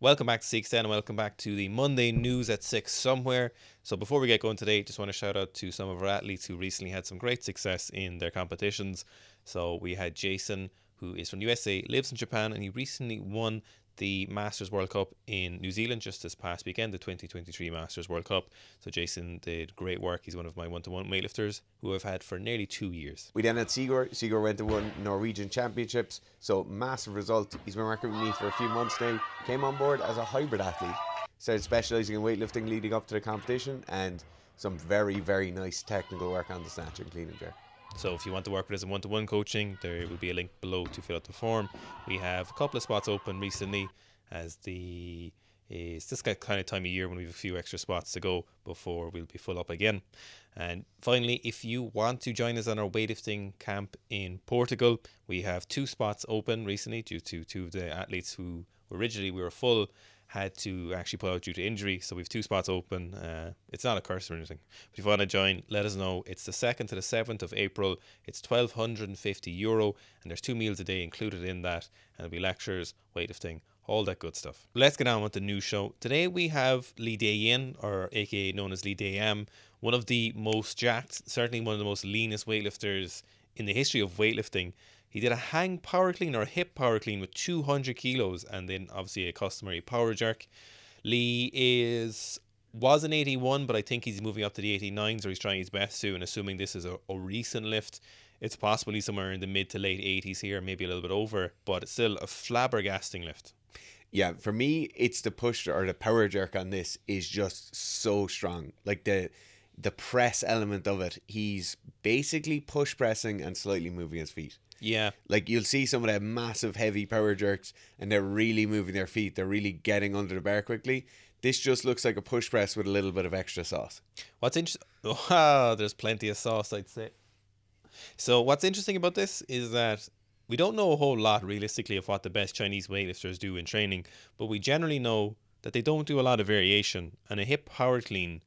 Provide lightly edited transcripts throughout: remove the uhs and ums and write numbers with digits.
Welcome back to Sika and welcome back to the Monday News at 6 somewhere. So before we get going today, just want to shout out to some of our athletes who recently had some great success in their competitions. So we had Jason, who is from the USA, lives in Japan, and he recently won the Masters World Cup in New Zealand just this past weekend, the 2023 Masters World Cup. So Jason did great work. He's one of my one-to-one weightlifters who I've had for nearly 2 years. We then had Sigurd. Sigurd went to win Norwegian Championships, so massive result. He's been working with me for a few months now. Came on board as a hybrid athlete. Started specialising in weightlifting leading up to the competition, and some very, very nice technical work on the snatch and clean and jerk. So if you want to work with us in one-to-one coaching, there will be a link below to fill out the form. We have a couple of spots open recently, as it's this kind of time of year when we have a few extra spots to go before we'll be full up again. And finally, if you want to join us on our weightlifting camp in Portugal, we have 2 spots open recently due to 2 of the athletes who originally we were full had to actually pull out due to injury. So we have 2 spots open. It's not a curse or anything, but if you want to join, let us know. It's the 2nd to the 7th of April. It's €1,250, and there's 2 meals a day included in that, and there'll be lectures, weightlifting, all that good stuff. Let's get on with the news show. Today we have Lee Dayin, or aka known as Lee Dayam, one of the most jacked, certainly one of the most leanest weightlifters in the history of weightlifting. He did a hang power clean or a hip power clean with 200 kilos, and then obviously a customary power jerk. Lee was an 81, but I think he's moving up to the 89s, or he's trying his best to, and assuming this is a recent lift, it's possibly somewhere in the mid to late 80s here, maybe a little bit over, but it's still a flabbergasting lift. Yeah, for me, it's the push or the power jerk on this is just so strong. Like the press element of it, he's basically push pressing and slightly moving his feet. Yeah. Like you'll see some of the massive heavy power jerks and they're really moving their feet. They're really getting under the bar quickly. This just looks like a push press with a little bit of extra sauce. What's interesting, oh, there's plenty of sauce, I'd say. So what's interesting about this is that we don't know a whole lot realistically of what the best Chinese weightlifters do in training, but we generally know that they don't do a lot of variation, and a hip power clean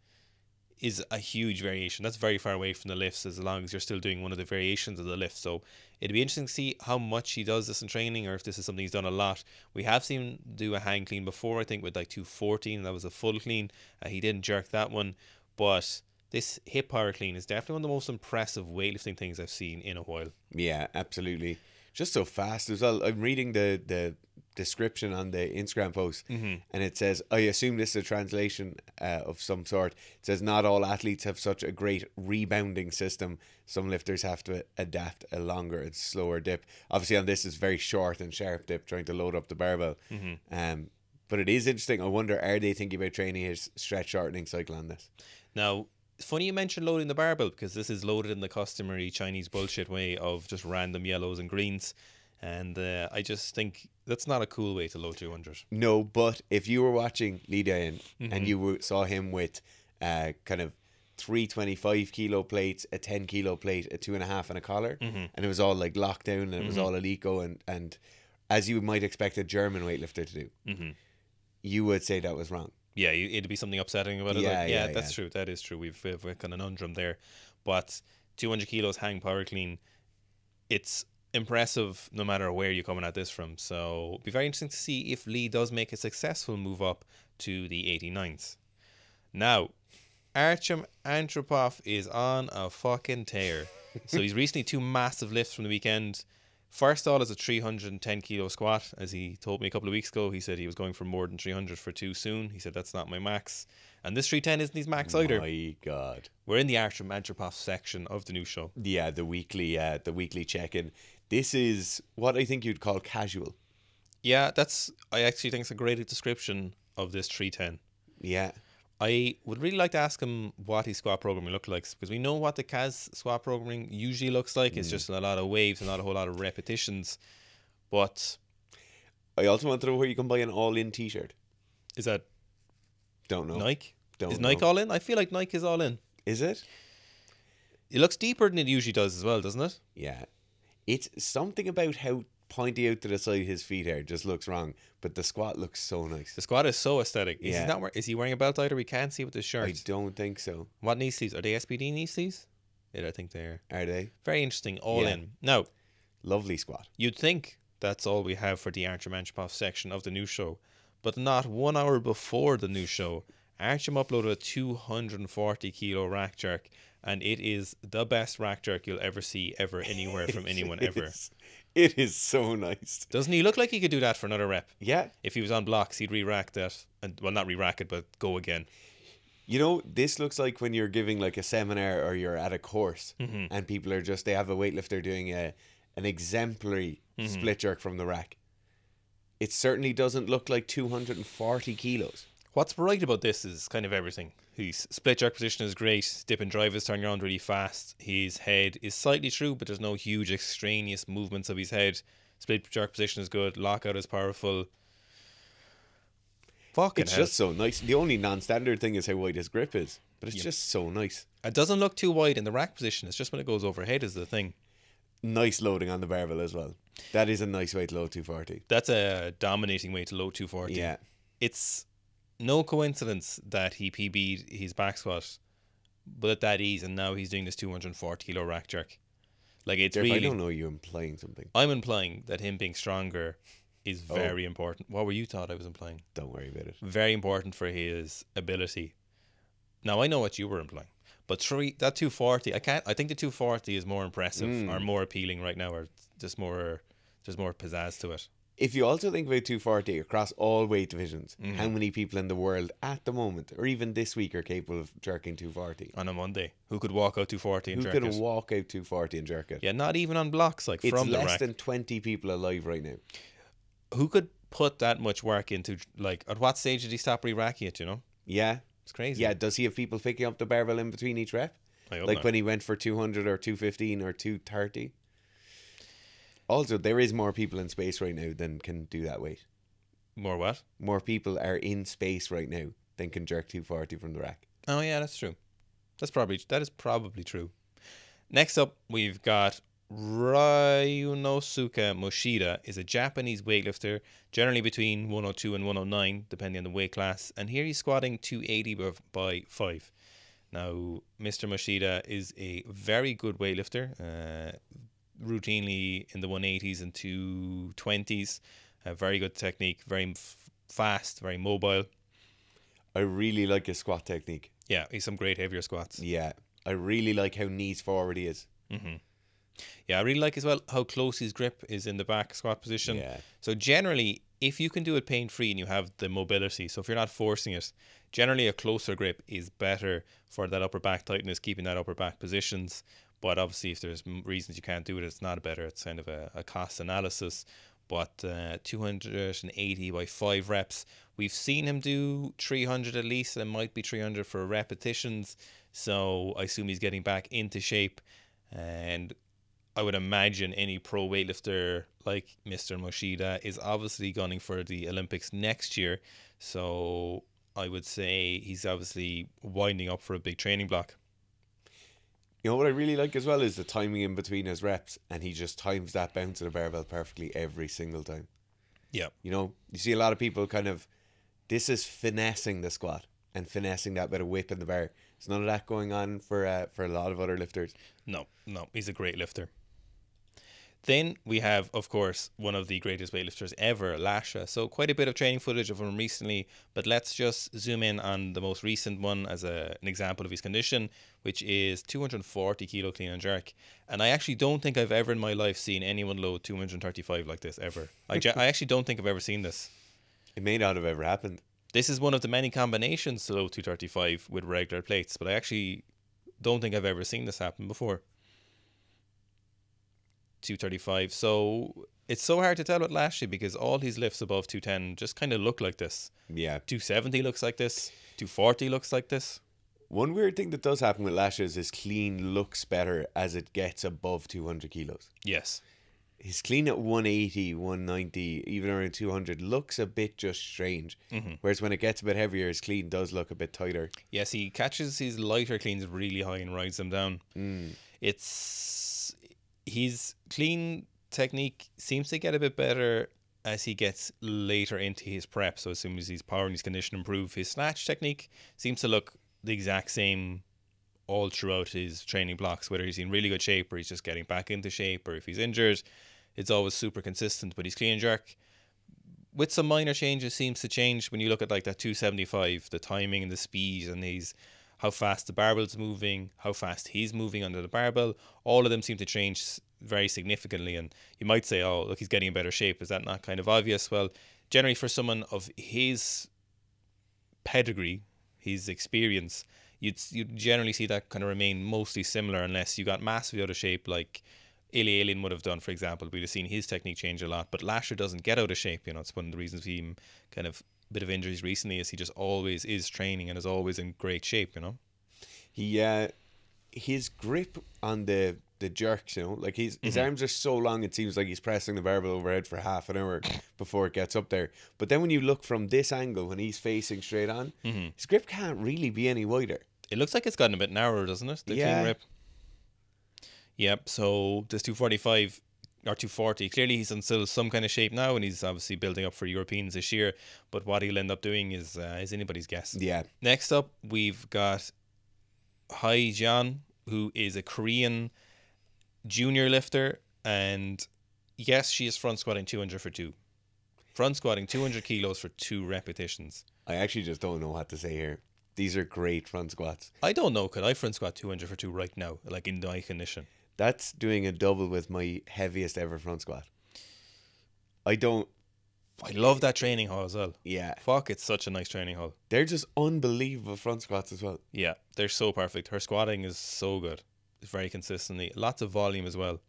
is a huge variation. That's very far away from the lifts, as long as you're still doing one of the variations of the lift. So it'd be interesting to see how much he does this in training, or if this is something he's done a lot. We have seen him do a hang clean before, I think with like 214. That was a full clean. He didn't jerk that one, but this hip power clean is definitely one of the most impressive weightlifting things I've seen in a while. Yeah, absolutely. Just so fast as well. I'm reading the description on the Instagram post, and it says, I assume this is a translation of some sort. It says, not all athletes have such a great rebounding system. Some lifters have to adapt a longer and slower dip. Obviously on this is very short and sharp dip, trying to load up the barbell. But it is interesting. I wonder, are they thinking about training his stretch shortening cycle on this? Now, it's funny you mentioned loading the barbell, because this is loaded in the customary Chinese bullshit way of just random yellows and greens. And I just think that's not a cool way to load 200. No, but if you were watching Lee Dayin and you saw him with kind of 325 kilo plates, a 10 kilo plate, a 2.5 and a collar, and it was all like lockdown and it was all Alico and as you might expect a German weightlifter to do, you would say that was wrong. Yeah, it'd be something upsetting about it. Yeah, that's true. That is true. We've got a conundrum there. But 200 kilos hang power clean, it's impressive no matter where you're coming at this from. So it'll be very interesting to see if Lee does make a successful move up to the 89s. Now, Artem Antropov is on a fucking tear. So he's recently 2 massive lifts from the weekend. First all is a 310 kilo squat. As he told me a couple of weeks ago, he said he was going for more than 300 for too soon. He said that's not my max, and this 310 isn't his max either. My God, we're in the Artem Antropov section of the new show. Yeah, the weekly check-in. This is what I think you'd call casual. Yeah, I actually think it's a great description of this 310. Yeah. I would really like to ask him what his squat programming looks like, because we know what the Kaz squat programming usually looks like. It's just a lot of waves and not a whole lot of repetitions. But I also want to know where you can buy an all-in t-shirt. Is that Don't know. Nike? Is Nike all in? I feel like Nike is all in. Is it? It looks deeper than it usually does as well, doesn't it? Yeah. It's something about how pointy out to the side his feet are just looks wrong, but the squat looks so nice. The squat is so aesthetic. Yeah. Is he wearing a belt either? We can't see with his shirt. I don't think so. What knee sleeves? Are they SPD knee sleeves? Yeah, I think they are. Are they? Very interesting. All in. Now, lovely squat. You'd think that's all we have for the Artem Antropov section of the news show, but not 1 hour before the new show, Artem uploaded a 240 kilo rack jerk, and it is the best rack jerk you'll ever see ever anywhere from anyone ever. It is so nice. Doesn't he look like he could do that for another rep? Yeah. If he was on blocks, he'd re-rack that, and well, not re-rack it, but go again. You know, this looks like when you're giving like a seminar or you're at a course and people are just, they have a weightlifter doing an exemplary split jerk from the rack. It certainly doesn't look like 240 kilos. What's right about this is kind of everything. His split jerk position is great. Dip and drive is turning around really fast. His head is slightly true, but there's no huge extraneous movements of his head. Split jerk position is good. Lockout is powerful. Fucking hell. Just so nice. The only non-standard thing is how wide his grip is, but it's just so nice. It doesn't look too wide in the rack position. It's just when it goes overhead is the thing. Nice loading on the barbell as well. That is a nice way to load 240. That's a dominating way to load 240. Yeah. It's no coincidence that he PB'd his back squat, but at that ease, and now he's doing this 240 kilo rack jerk. Like, it's really... I don't know you implying something. I'm implying that him being stronger is very important. What were you thought I was implying? Don't worry about it. Very important for his ability. Now, I know what you were implying, but that 240, I think the 240 is more impressive or more appealing right now, or just more, there's more pizzazz to it. If you also think about 240 across all weight divisions, how many people in the world at the moment, or even this week, are capable of jerking 240? On a Monday. Who could walk out 240 and jerk it? Who could walk out 240 and jerk it? Yeah, not even on blocks, like from the rack. It's less than 20 people alive right now. Who could put that much work into, like, at what stage did he stop re-racking it, you know? Yeah. It's crazy. Yeah, does he have people picking up the barbell in between each rep? I hope like not. when he went for 200 or 215 or 230? Also, there is more people in space right now than can do that weight. More what? More people are in space right now than can jerk 240 from the rack. Oh yeah, that's true. That is probably true. Next up, we've got Ryunosuke Moshida. Is a Japanese weightlifter, generally between 102 and 109, depending on the weight class. And here he's squatting 280 by 5. Now, Mr. Moshida is a very good weightlifter. Routinely in the 180s and 220s. Very good technique, very fast, very mobile. I really like his squat technique. Yeah, he's some great heavier squats. Yeah, I really like how knees forward he is. Yeah, I really like as well how close his grip is in the back squat position. Yeah. So generally, if you can do it pain-free and you have the mobility, so if you're not forcing it, generally a closer grip is better for that upper back tightness, keeping that upper back positions. But obviously, if there's reasons you can't do it, it's not better. It's kind of a cost analysis. But 280 by 5 reps. We've seen him do 300 at least, and it might be 300 for repetitions. So I assume he's getting back into shape. And I would imagine any pro weightlifter like Mr. Moshida is obviously gunning for the Olympics next year. So I would say he's obviously winding up for a big training block. You know what I really like as well is the timing in between his reps, and he just times that bounce of the barbell perfectly every single time. Yeah. You know, you see a lot of people this is finessing the squat and finessing that bit of whip in the bar. There's none of that going on for a lot of other lifters. No, he's a great lifter. Then we have, of course, one of the greatest weightlifters ever, Lasha. So quite a bit of training footage of him recently, but let's just zoom in on the most recent one as an example of his condition, which is 240 kilo clean and jerk. And I actually don't think I've ever in my life seen anyone load 235 like this, ever. I actually don't think I've ever seen this. It may not have ever happened. This is one of the many combinations to load 235 with regular plates, but I actually don't think I've ever seen this happen before. 235. So it's so hard to tell with Lashley because all his lifts above 210 just kind of look like this. Yeah. 270 looks like this. 240 looks like this. One weird thing that does happen with Lasha is his clean looks better as it gets above 200 kilos. Yes. His clean at 180, 190, even around 200 looks a bit just strange. Whereas when it gets a bit heavier, his clean does look a bit tighter. Yes, he catches his lighter cleans really high and rides them down. His clean technique seems to get a bit better as he gets later into his prep. So as soon as his power and his condition improve, his snatch technique seems to look the exact same all throughout his training blocks, whether he's in really good shape or he's just getting back into shape or if he's injured. It's always super consistent. But his clean and jerk, with some minor changes, seems to change when you look at like that 275, the timing and the speed, and how fast the barbell's moving, how fast he's moving under the barbell. All of them seem to change very significantly, and you might say, oh, look, he's getting in better shape. Is that not kind of obvious? Well, generally for someone of his pedigree, his experience, you'd generally see that kind of remain mostly similar, unless you got massively out of shape like Alien would have done, for example. We'd have seen his technique change a lot, but Lasha doesn't get out of shape. You know, it's one of the reasons he kind of bit of injuries recently is he just always is training and is always in great shape. You know, his grip on the jerks, you know, like his arms are so long it seems like he's pressing the barbell overhead for half an hour before it gets up there. But then when you look from this angle, when he's facing straight on, his grip can't really be any wider. It looks like it's gotten a bit narrower, doesn't it? The clean grip. Yep, so this 245 or 240, clearly he's in still some kind of shape now, and he's obviously building up for Europeans this year, but what he'll end up doing is anybody's guess. Yeah. Next up, we've got Hae-Jeon, who is a Korean junior lifter, and yes, she is front squatting 200 for 2. Front squatting 200 kilos for 2 repetitions. I actually just don't know what to say here. These are great front squats. I don't know, could I front squat 200 for 2 right now, like in my condition? That's doing a double with my heaviest ever front squat. I love that training hall as well. Yeah. Fuck, it's such a nice training hall. They're just unbelievable front squats as well. Yeah, they're so perfect. Her squatting is so good. It's very consistently. Lots of volume as well.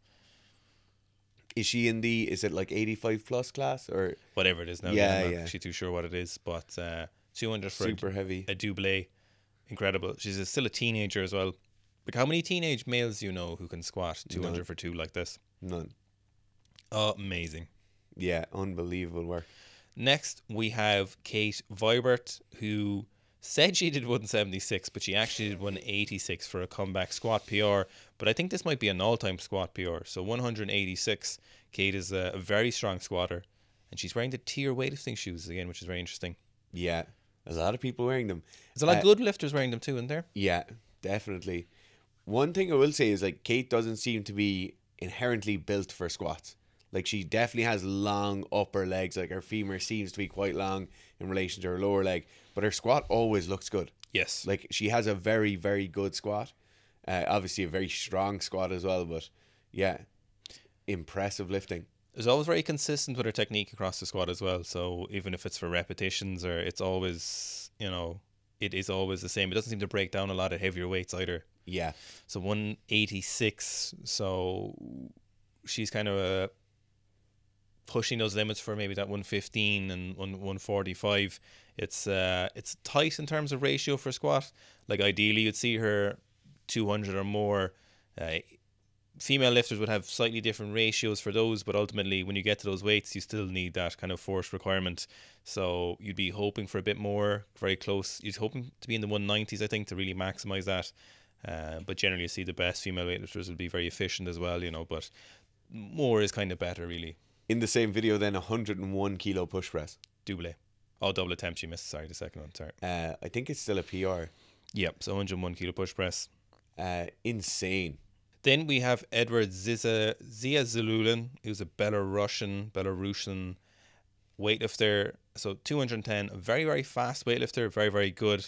Is she in is it like 85 plus class or? Whatever it is now. Yeah, I'm not actually too sure what it is, but 200 for super heavy. A double. Incredible. She's still a teenager as well. Like, how many teenage males do you know who can squat 200 for 2 like this? None. Amazing. Yeah, unbelievable work. Next, we have Kate Vibert, who said she did 176, but she actually did 186 for a comeback squat PR. But I think this might be an all-time squat PR. So 186. Kate is a very strong squatter, and she's wearing the THOR weightlifting shoes again, which is very interesting. Yeah, there's a lot of people wearing them. There's a lot of good lifters wearing them too, isn't there? Yeah, definitely. One thing I will say is, like, Kate doesn't seem to be inherently built for squats. Like, she definitely has long upper legs. Like, her femur seems to be quite long in relation to her lower leg, but her squat always looks good. Yes. Like, she has a very, very good squat. Obviously a very strong squat as well, but yeah, impressive lifting. It's always very consistent with her technique across the squat as well. So even if it's for repetitions, or it's always, you know, it is always the same. It doesn't seem to break down a lot of heavier weights either. Yeah. So 186. So she's kind of pushing those limits for maybe that 115 and 145. It's tight in terms of ratio for squat. Like, ideally you'd see her 200 or more. Female lifters would have slightly different ratios for those, but ultimately when you get to those weights, you still need that kind of force requirement. So you'd be hoping for a bit more, very close. You'd hoping to be in the 190s, I think, to really maximize that. But generally you see the best female weightlifters will be very efficient as well, you know, but more is kind of better, really. In the same video then, 101 kilo push press. Double. Oh, double attempt she missed. Sorry, the second one. Sorry. I think it's still a PR. Yep, so 101 kilo push press. Insane. Then we have Edward Ziazululin, who's a Belarusian weightlifter. So 210, a very, very fast weightlifter, very, very good.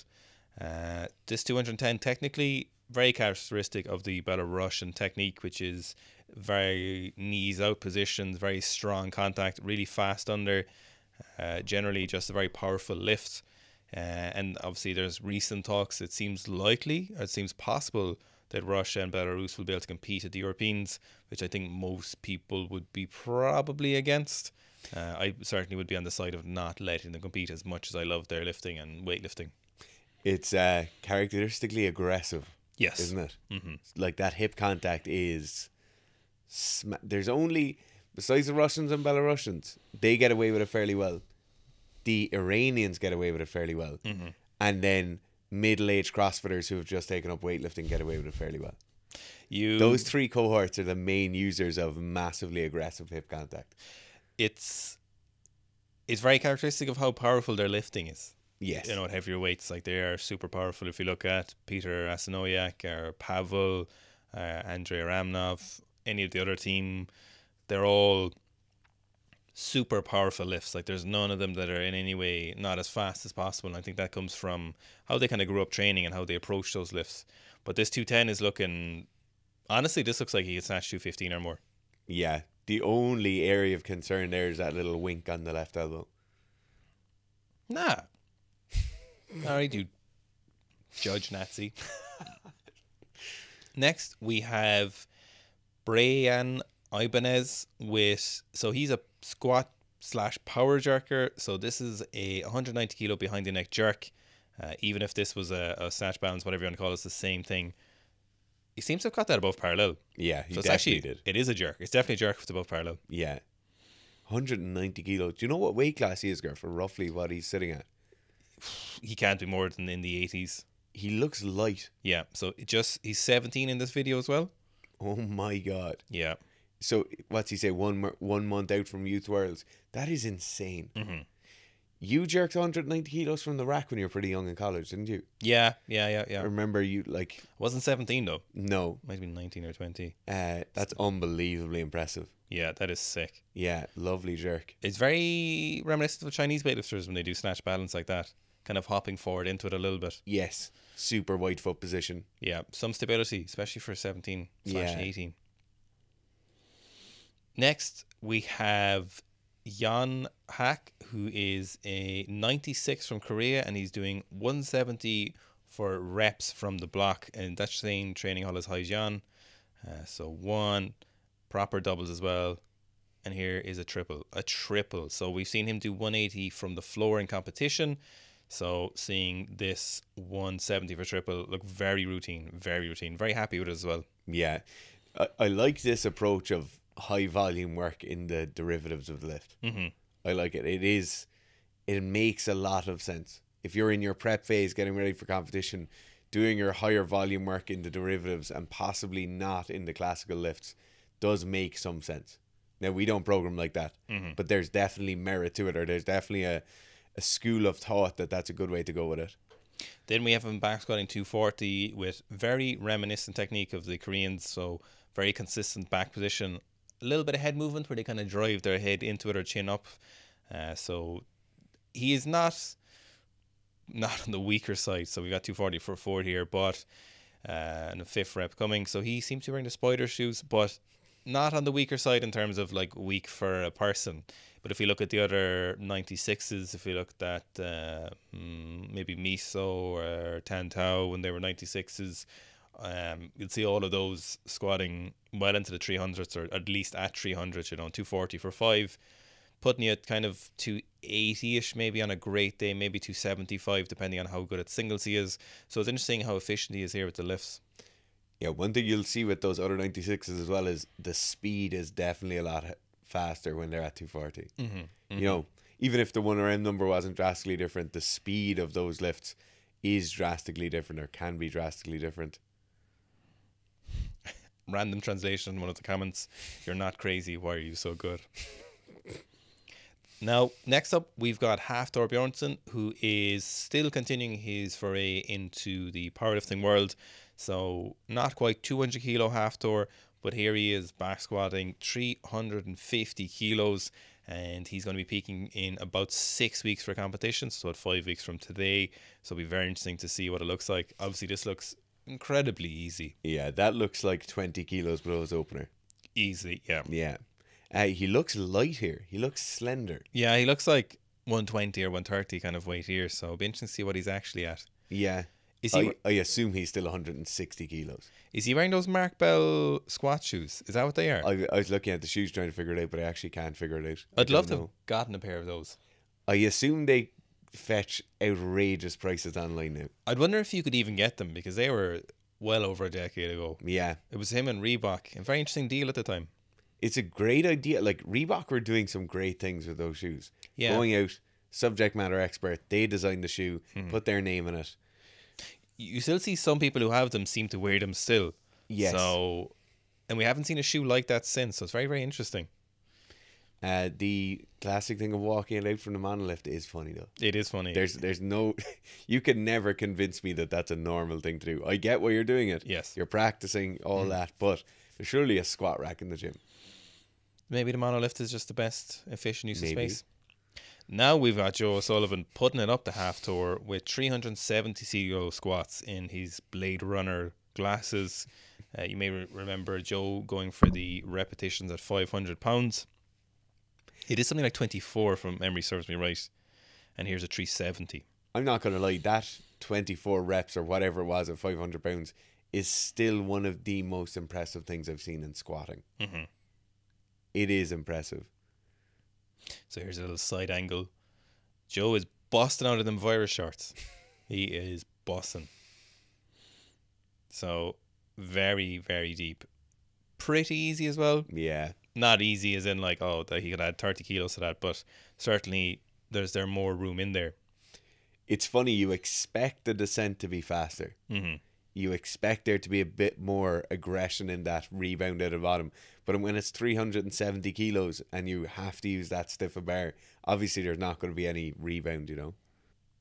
This 210 technically very characteristic of the Belarusian technique, which is very knees out positions, very strong contact, really fast under, generally just a very powerful lift. And obviously there's recent talks, it seems likely, or it seems possible that Russia and Belarus will be able to compete at the Europeans, which I think most people would be probably against. I certainly would be on the side of not letting them compete, as much as I love their lifting and weightlifting. It's Characteristically aggressive. Yes. Isn't it? Mm-hmm. Like, that hip contact is... There's only... Besides the Russians and Belarusians, they get away with it fairly well. The Iranians get away with it fairly well. Mm-hmm. And then middle-aged CrossFitters who have just taken up weightlifting get away with it fairly well. Those three cohorts are the main users of massively aggressive hip contact. It's very characteristic of how powerful their lifting is. Yes. You know, at heavier weights, like, they are super powerful. If you look at Peter Asanoyak or Pavel, Andrei Ramnov, any of the other team, they're all super powerful lifts. Like there's none of them that are in any way not as fast as possible. And I think that comes from how they kind of grew up training and how they approach those lifts. But this 210 is looking, honestly, this looks like he can snatch 215 or more. Yeah. The only area of concern there is that little wink on the left elbow. Nah. All right, you judge Nazi. Next, we have Brian Ibanez so he's a squat / power jerker. So this is a 190 kilo behind the neck jerk. Even if this was a snatch balance, whatever you want to call it, it's the same thing. He seems to have got that above parallel. Yeah, he so it's definitely actually, did. It is a jerk. It's definitely a jerk if it's above parallel. Yeah. 190 kilos. Do you know what weight class he is, Gar, for roughly what he's sitting at? He can't be more than in the 80s. He looks light. Yeah, so he's 17 in this video as well. Oh my God. Yeah. So what's he say? 1 month out from Youth Worlds. That is insane. Mm-hmm. You jerked 190 kilos from the rack when you were pretty young in college, didn't you? Yeah. I remember you I wasn't 17 though. No. Might have been 19 or 20. That's unbelievably impressive. Yeah, that is sick. Yeah, lovely jerk. It's very reminiscent of Chinese weightlifters when they do snatch balance like that. Kind of hopping forward into it a little bit. Yes. Super wide foot position. Yeah, some stability, especially for 17/18. Next, we have Jan Hak, who is a 96 from Korea, and he's doing 170 for reps from the block, and that's same training hall as Haijian. So one proper doubles as well, and here is a triple. So we've seen him do 180 from the floor in competition. So seeing this 170 for triple look very routine. Very happy with it as well. Yeah, I like this approach of high volume work in the derivatives of the lift. Mm-hmm. I like it. It makes a lot of sense. If you're in your prep phase, getting ready for competition, doing your higher volume work in the derivatives and possibly not in the classical lifts does make some sense. Now, we don't program like that, but there's definitely merit to it, or there's definitely a school of thought that's a good way to go with it. Then we have him back squatting 240 with very reminiscent technique of the Koreans, so very consistent back position. A little bit of head movement where they kind of drive their head into it or chin up. So he is not on the weaker side. So we got 240 for 4 here, but and a 5th rep coming. So he seems to be wearing the spider shoes, but not on the weaker side in terms of like weak for a person. But if you look at the other 96s, if you looked at maybe Miso or Tan Tao when they were 96s, you'd see all of those squatting well into the 300s, or at least at 300, 240 for 5, putting you at kind of 280-ish maybe on a great day, maybe 275 depending on how good at singles he is. So it's interesting how efficient he is here with the lifts. Yeah, one thing you'll see with those other 96s as well is the speed is definitely a lot faster when they're at 240. You know, even if the 1RM number wasn't drastically different, the speed of those lifts is drastically different, or can be drastically different. Random translation in one of the comments: "You're not crazy. Why are you so good?" Now, next up, we've got HafThor Bjornsson, who is still continuing his foray into the powerlifting world. So not quite 200 kilo HafThor, but here he is back squatting 350 kilos, and he's going to be peaking in about 6 weeks for competition, so about 5 weeks from today. So it'll be very interesting to see what it looks like. Obviously, this looks incredibly easy. Yeah, that looks like 20 kilos below his opener. Easy, yeah. Yeah. He looks light here. He looks slender. Yeah, he looks like 120 or 130 kind of weight here, so it'll be interesting to see what he's actually at. Yeah. I assume he's still 160 kilos. Is he wearing those Mark Bell squat shoes? Is that what they are? I was looking at the shoes trying to figure it out, but I actually can't figure it out. I'd love to have gotten a pair of those. I assume they fetch outrageous prices online now. I'd wonder if you could even get them, because they were well over a decade ago. Yeah. It was him and Reebok. A very interesting deal at the time. It's a great idea. Like, Reebok were doing some great things with those shoes. Yeah. Going out, subject matter expert, they designed the shoe, put their name in it. You still see some people who have them seem to wear them still. Yes. So, and we haven't seen a shoe like that since. So it's very, very interesting. The classic thing of walking it out from the monolift is funny though. It is funny. There's no, you can never convince me that that's a normal thing to do. I get why you're doing it. Yes. You're practicing all that, but there's surely a squat rack in the gym. Maybe the monolift is just the best efficient use of Maybe. space. Now we've got Joe O'Sullivan putting it up to HafThor with 370 kilo squats in his Blade Runner glasses. You may remember Joe going for the repetitions at 500 pounds. It is something like 24 from memory serves me right. And here's a 370. I'm not going to lie, that 24 reps or whatever it was at 500 pounds is still one of the most impressive things I've seen in squatting. Mm-hmm. It is impressive. So here's a little side angle. Joe is busting out of them virus shorts. He is busting. So very, very deep. Pretty easy as well. Yeah. Not easy as in like, oh, that he could add 30 kilos to that, but certainly there's more room in there. It's funny, you expect the descent to be faster. Mm-hmm. You expect there to be a bit more aggression in that rebound out of bottom. But when it's 370 kilos and you have to use that stiff a bar, obviously there's not going to be any rebound, you know.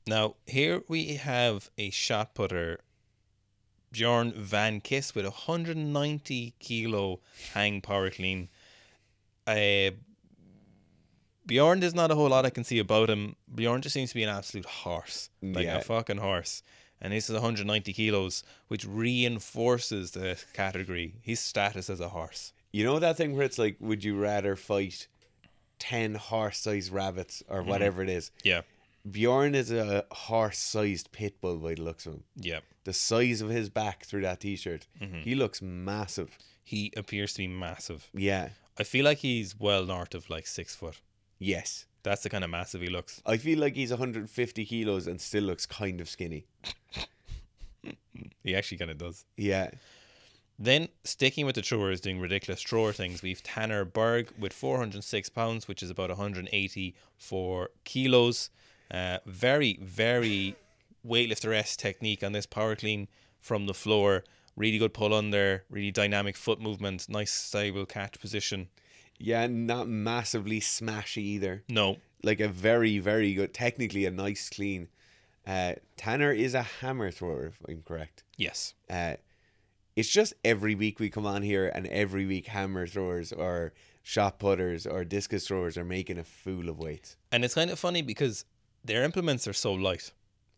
Now, here we have a shot putter, Bjorn Van Kiss, with 190 kilo hang power clean. Bjorn, there's not a whole lot I can see about him. Bjorn just seems to be an absolute horse. Like a fucking horse. And this is 190 kilos, which reinforces the category, his status as a horse. You know that thing where it's like, would you rather fight 10 horse-sized rabbits or whatever it is? Yeah. Bjorn is a horse-sized pit bull by the looks of him. Yeah. The size of his back through that t-shirt. He looks massive. He appears to be massive. Yeah. I feel like he's well north of like 6 foot. Yes. That's the kind of massive he looks. I feel like he's 150 kilos and still looks kind of skinny. He actually kind of does. Yeah. Then, sticking with the throwers, doing ridiculous thrower things, we've Tanner Berg with 406 pounds, which is about 184 kilos. Very, very weightlifter-esque technique on this power clean from the floor. Really good pull under, really dynamic foot movement, nice stable catch position. Yeah, not massively smashy either. No. Like a very, very good, technically a nice clean. Tanner is a hammer thrower, if I'm correct. Yes. It's just every week we come on here and every week hammer throwers or shot putters or discus throwers are making a fool of weights. And it's kind of funny because their implements are so light.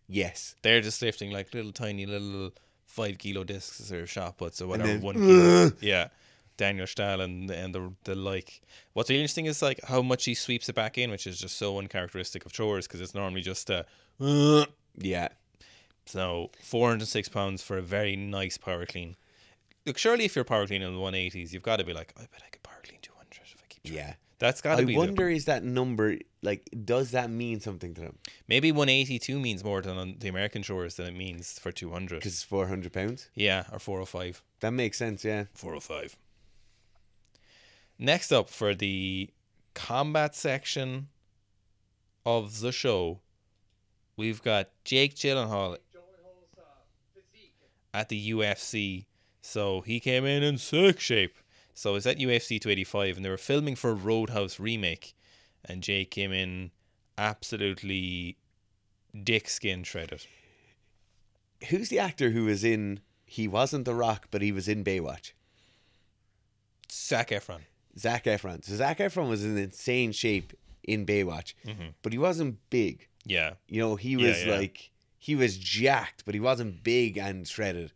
Yes. They're just lifting like little tiny little 5 kilo discs or shot puts or whatever. then, 1 kilo. Yeah. Daniel Stahl and the like. What's really interesting is like how much he sweeps it back in, which is just so uncharacteristic of throwers because it's normally just yeah. So 406 pounds for a very nice power clean. Look, surely if you're power cleaning in the 180s, you've got to be like, I bet I could power clean 200 if I keep trying. Yeah. That's got to be. I wonder, is that number, like, does that mean something to them? Maybe 182 means more than on the American throwers than it means for 200. Because it's 400 pounds? Yeah, or 405. That makes sense, yeah. 405. Next up for the combat section of the show, we've got Jake Gyllenhaal at the UFC. So he came in sick shape. So it's at UFC 285 and they were filming for Roadhouse remake. And Jake came in absolutely dick skin shredded. Who's the actor who was in, he wasn't The Rock, but he was in Baywatch? Zac Efron. Zac Efron. So Zac Efron was in insane shape in Baywatch, but he wasn't big. Yeah. You know, he was like, he was jacked, but he wasn't big and shredded.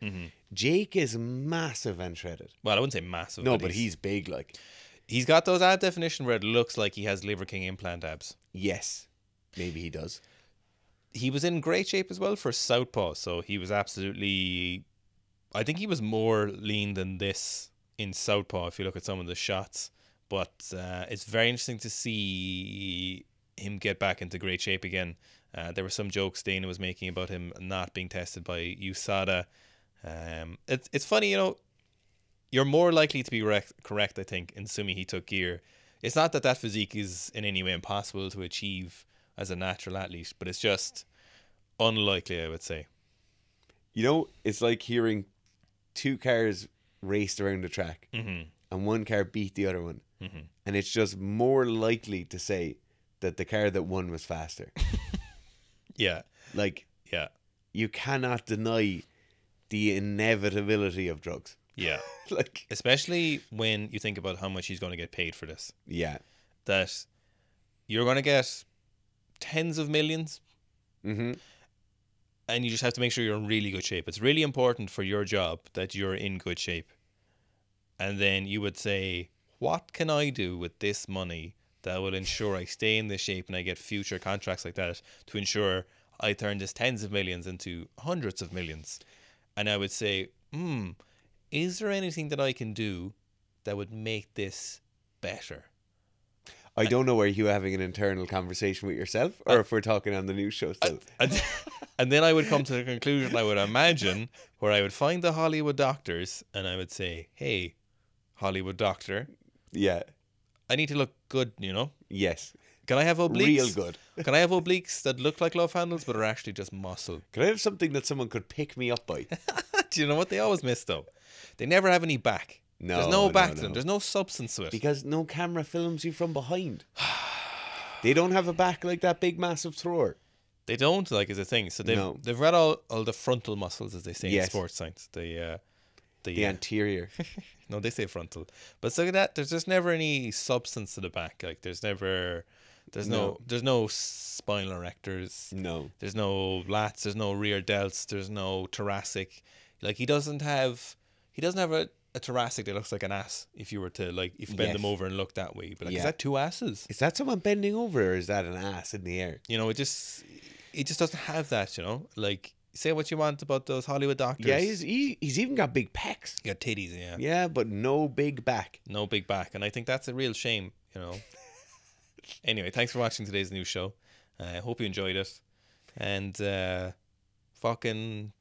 Jake is massive and shredded. Well, I wouldn't say massive. No, but he's big, like. He's got those ad definition where it looks like he has Liver King implant abs. Yes. Maybe he does. He was in great shape as well for Southpaw, so he was absolutely... I think he was more lean than this in Southpaw if you look at some of the shots. But it's very interesting to see him get back into great shape again. There were some jokes Dana was making about him not being tested by USADA. It's funny, you know, you're more likely to be correct, I think, in assuming he took gear. It's not that physique is in any way impossible to achieve as a natural athlete, but it's just unlikely, I would say. You know, it's like hearing two cars raced around the track and one car beat the other one. And it's just more likely to say that the car that won was faster. Yeah. Like, yeah, you cannot deny the inevitability of drugs. Yeah. Like, Especially when you think about how much he's going to get paid for this. yeah. That you're going to get tens of millions. Mm-hmm. And you just have to make sure you're in really good shape. It's really important for your job that you're in good shape. And then you would say, what can I do with this money that will ensure I stay in this shape and I get future contracts like that to ensure I turn this tens of millions into hundreds of millions? And I would say, is there anything that I can do that would make this better? I don't know, were you having an internal conversation with yourself, or if we're talking on the news show still? And then I would come to the conclusion, I would imagine, where I would find the Hollywood doctors and I would say, hey, Hollywood doctor, Yeah. I need to look good, Yes. Can I have obliques? Real good. Can I have obliques that look like love handles but are actually just muscle? Can I have something that someone could pick me up by? Do you know what they always miss, though? They never have any back. No, There's no back no, to them. no. There's no substance to it. Because no camera films you from behind. They don't have a back like that big massive thrower. They don't, is a thing. So they've got all the frontal muscles, as they say in sports science. The anterior. No, they say frontal. But so that there's just never any substance to the back. Like there's no spinal erectors. No. There's no lats. There's no rear delts. There's no thoracic. Like he doesn't have a thoracic that looks like an ass. If you were to if you bend them over and look that way, but is that two asses? Is that someone bending over, or is that an ass in the air? It just doesn't have that. Say what you want about those Hollywood doctors. Yeah, he's even got big pecs. He got titties, yeah. Yeah, but no big back. No big back, and I think that's a real shame. Anyway, thanks for watching today's news show. I hope you enjoyed it, and fucking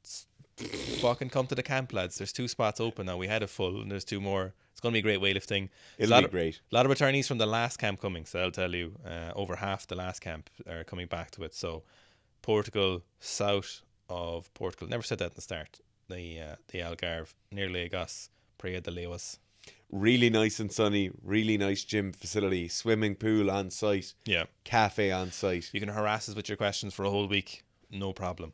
come to the camp, lads. There's 2 spots open now. We had it full, and there's 2 more. It's going to be great weightlifting. It'll be great. A lot of returnees from the last camp coming, so I'll tell you, over half the last camp are coming back to it. So Portugal, south of Portugal. Never said that at the start. The Algarve, near Lagos, Praia de Leoas. Really nice and sunny. Really nice gym facility. Swimming pool on site. Yeah. Cafe on site. You can harass us with your questions for a whole week. No problem.